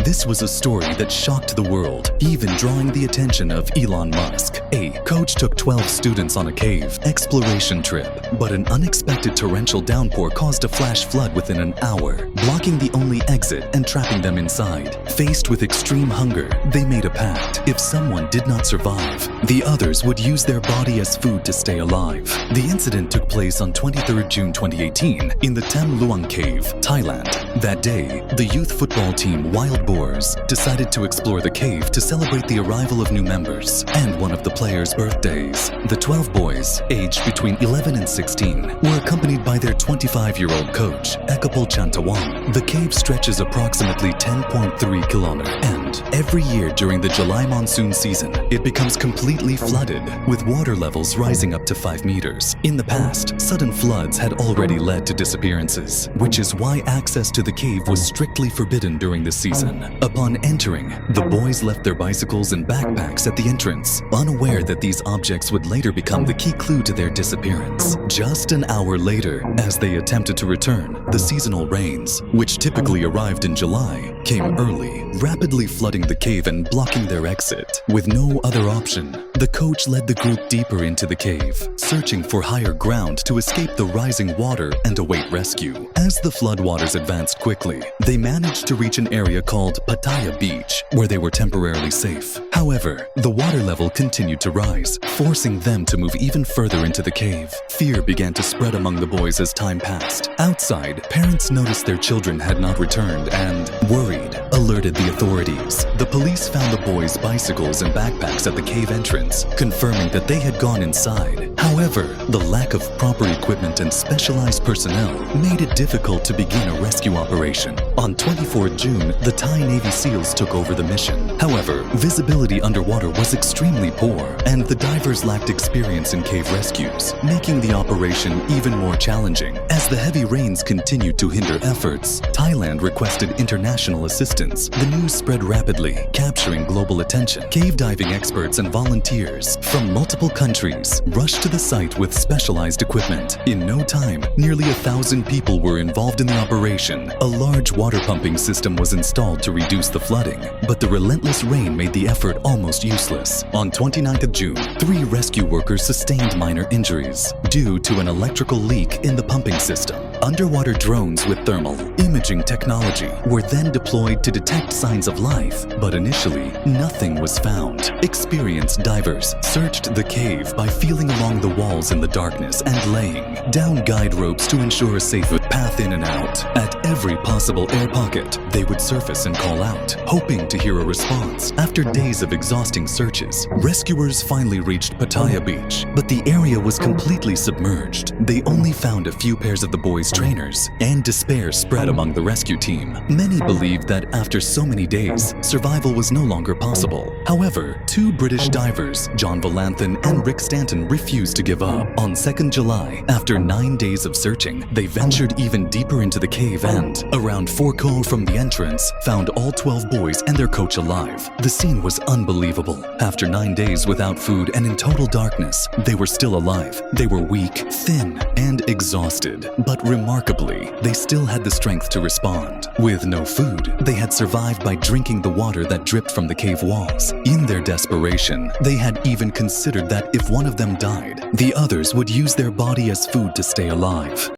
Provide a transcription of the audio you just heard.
This was a story that shocked the world, even drawing the attention of Elon Musk. A coach took 12 students on a cave exploration trip, but an unexpected torrential downpour caused a flash flood within an hour, blocking the only exit and trapping them inside. Faced with extreme hunger, they made a pact. If someone did not survive, the others would use their body as food to stay alive. The incident took place on 23 June 2018 in the Tam Luang Cave, Thailand. That day, the youth football team Wild Boars decided to explore the cave to celebrate the arrival of new members and one of the players' birthdays. The 12 boys, aged between 11 and 16, were accompanied by their 25-year-old coach, Ekapol Chantawang. The cave stretches approximately 10.3 kilometers, and every year during the July monsoon season, it becomes completely flooded, with water levels rising up to 5 meters. In the past, sudden floods had already led to disappearances, which is why access to the cave was strictly forbidden during the season. Upon entering, the boys left their bicycles and backpacks at the entrance, unaware that these objects would later become the key clue to their disappearance. Just an hour later, as they attempted to return, the seasonal rains, which typically arrived in July, came early, rapidly flooding the cave and blocking their exit. With no other option, the coach led the group deeper into the cave, searching for higher ground to escape the rising water and await rescue. As the floodwaters advanced quickly, they managed to reach an area called Pattaya Beach, where they were temporarily safe. However, the water level continued to rise, forcing them to move even further into the cave. Fear began to spread among the boys as time passed. Outside, parents noticed their children had not returned and, worried, alerted the authorities. The police found the boys' bicycles and backpacks at the cave entrance, confirming that they had gone inside. However, the lack of proper equipment and specialized personnel made it difficult to begin a rescue operation. On 24 June, the Thai Navy SEALs took over the mission. However, visibility underwater was extremely poor, and the divers lacked experience in cave rescues, making the operation even more challenging. As the heavy rains continued to hinder efforts, Thailand requested international assistance. The news spread rapidly, capturing global attention. Cave diving experts and volunteers from multiple countries rushed to the site with specialized equipment. In no time, nearly 1,000 people were involved in the operation. A large water pumping system was installed to reduce the flooding, but the relentless rain made the effort almost useless. On 29th of June, 3 rescue workers sustained minor injuries due to an electrical leak in the pumping system. Underwater drones with thermal imaging technology were then deployed to detect signs of life, but initially, nothing was found. Experienced divers searched the cave by feeling along the walls in the darkness and laying down guide ropes to ensure a safe path in and out. At every possible air pocket, they would surface and call out, hoping to hear a response. After days of exhausting searches, rescuers finally reached Pattaya Beach, but the area was completely submerged. They only found a few pairs of the boys' trainers, and despair spread among the rescue team. Many believed that after so many days, survival was no longer possible. However, 2 British divers, John Valanthan and Rick Stanton, refused to give up. On 2nd July, after 9 days of searching, they ventured even deeper into the cave and, around 4 km from the entrance, found all 12 boys and their coach alive. The scene was unbelievable. After 9 days without food and in total darkness, they were still alive. They were weak, thin, and exhausted, but remarkably, they still had the strength to respond. With no food, they had survived by drinking the water that dripped from the cave walls. In their desperation, they had even considered that if one of them died, the others would use their body as food to stay alive.